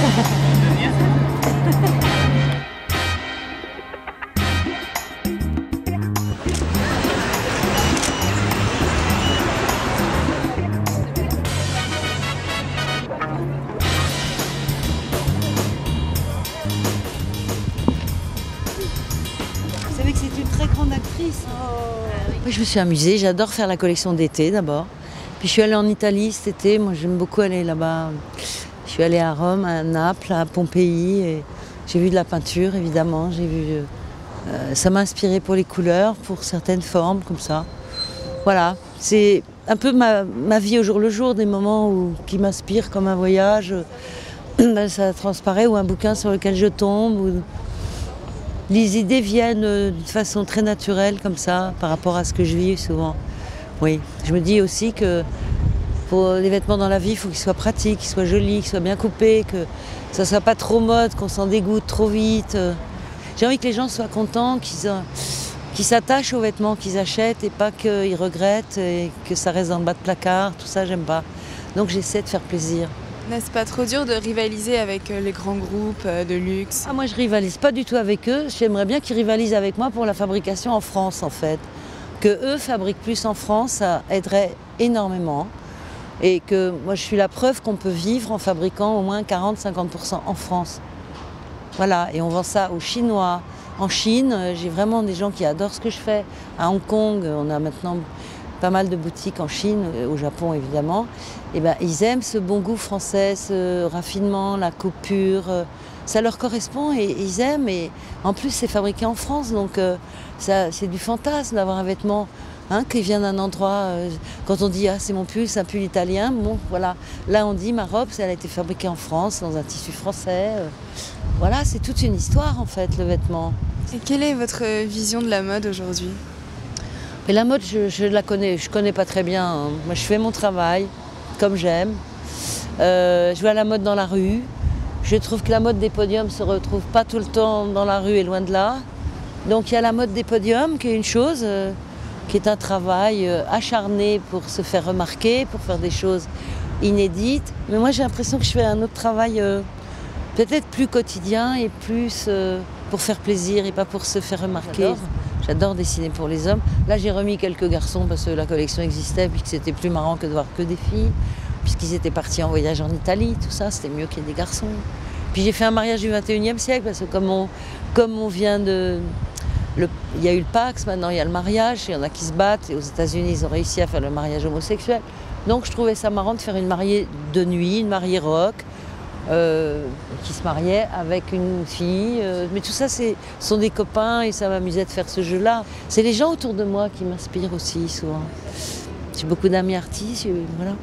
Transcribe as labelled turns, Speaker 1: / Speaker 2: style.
Speaker 1: Vous savez que c'est une très grande actrice. Oui, je me suis amusée, j'adore faire la collection d'été d'abord. Puis je suis allée en Italie cet été, moi j'aime beaucoup aller là-bas. Je suis allée à Rome, à Naples, à Pompéi, et j'ai vu de la peinture évidemment. Ça m'a inspirée pour les couleurs, pour certaines formes comme ça. Voilà, c'est un peu ma vie au jour le jour, des moments qui m'inspirent comme un voyage. Ça transparaît, ou un bouquin sur lequel je tombe. Les idées viennent d'une façon très naturelle comme ça, par rapport à ce que je vis souvent. Oui, je me dis aussi que pour les vêtements dans la vie, il faut qu'ils soient pratiques, qu'ils soient jolis, qu'ils soient bien coupés, que ça ne soit pas trop mode, qu'on s'en dégoûte trop vite. J'ai envie que les gens soient contents, qu'ils s'attachent aux vêtements qu'ils achètent et pas qu'ils regrettent et que ça reste dans le bas de placard. Tout ça, j'aime pas. Donc j'essaie de faire plaisir.
Speaker 2: N'est-ce pas trop dur de rivaliser avec les grands groupes de luxe?
Speaker 1: Moi, je rivalise pas du tout avec eux. J'aimerais bien qu'ils rivalisent avec moi pour la fabrication en France, en fait. Que eux fabriquent plus en France, ça aiderait énormément. Et que moi, je suis la preuve qu'on peut vivre en fabriquant au moins 40-50% en France. Voilà, et on vend ça aux Chinois. En Chine, j'ai vraiment des gens qui adorent ce que je fais. À Hong Kong, on a maintenant pas mal de boutiques en Chine, au Japon évidemment. Et ben, ils aiment ce bon goût français, ce raffinement, la coupure. Ça leur correspond et ils aiment. Et en plus, c'est fabriqué en France, donc c'est du fantasme d'avoir un vêtement qui vient d'un endroit. Quand on dit c'est mon pull, c'est un pull italien, bon voilà. Là, on dit ma robe, elle a été fabriquée en France, dans un tissu français. Voilà, c'est toute une histoire en fait, le vêtement.
Speaker 2: Et quelle est votre vision de la mode aujourd'hui?
Speaker 1: Mais la mode, je connais pas très bien. Hein. Moi, je fais mon travail comme j'aime. Je vais à la mode dans la rue. Je trouve que la mode des podiums se retrouve pas tout le temps dans la rue et loin de là. Donc il y a la mode des podiums qui est une chose, qui est un travail acharné pour se faire remarquer, pour faire des choses inédites. Mais moi, j'ai l'impression que je fais un autre travail peut-être plus quotidien et plus pour faire plaisir et pas pour se faire remarquer. J'adore dessiner pour les hommes. Là, j'ai remis quelques garçons parce que la collection existait, puis que c'était plus marrant que de voir que des filles, puisqu'ils étaient partis en voyage en Italie, tout ça, c'était mieux qu'il y ait des garçons. Puis j'ai fait un mariage du 21e siècle, parce que comme on vient de... il y a eu le Pax, maintenant il y a le mariage, il y en a qui se battent, et aux États-Unis, ils ont réussi à faire le mariage homosexuel. Donc je trouvais ça marrant de faire une mariée de nuit, une mariée rock, qui se mariait avec une fille. Mais tout ça, sont des copains et ça m'amusait de faire ce jeu-là. C'est les gens autour de moi qui m'inspirent aussi, souvent. J'ai beaucoup d'amis artistes, voilà.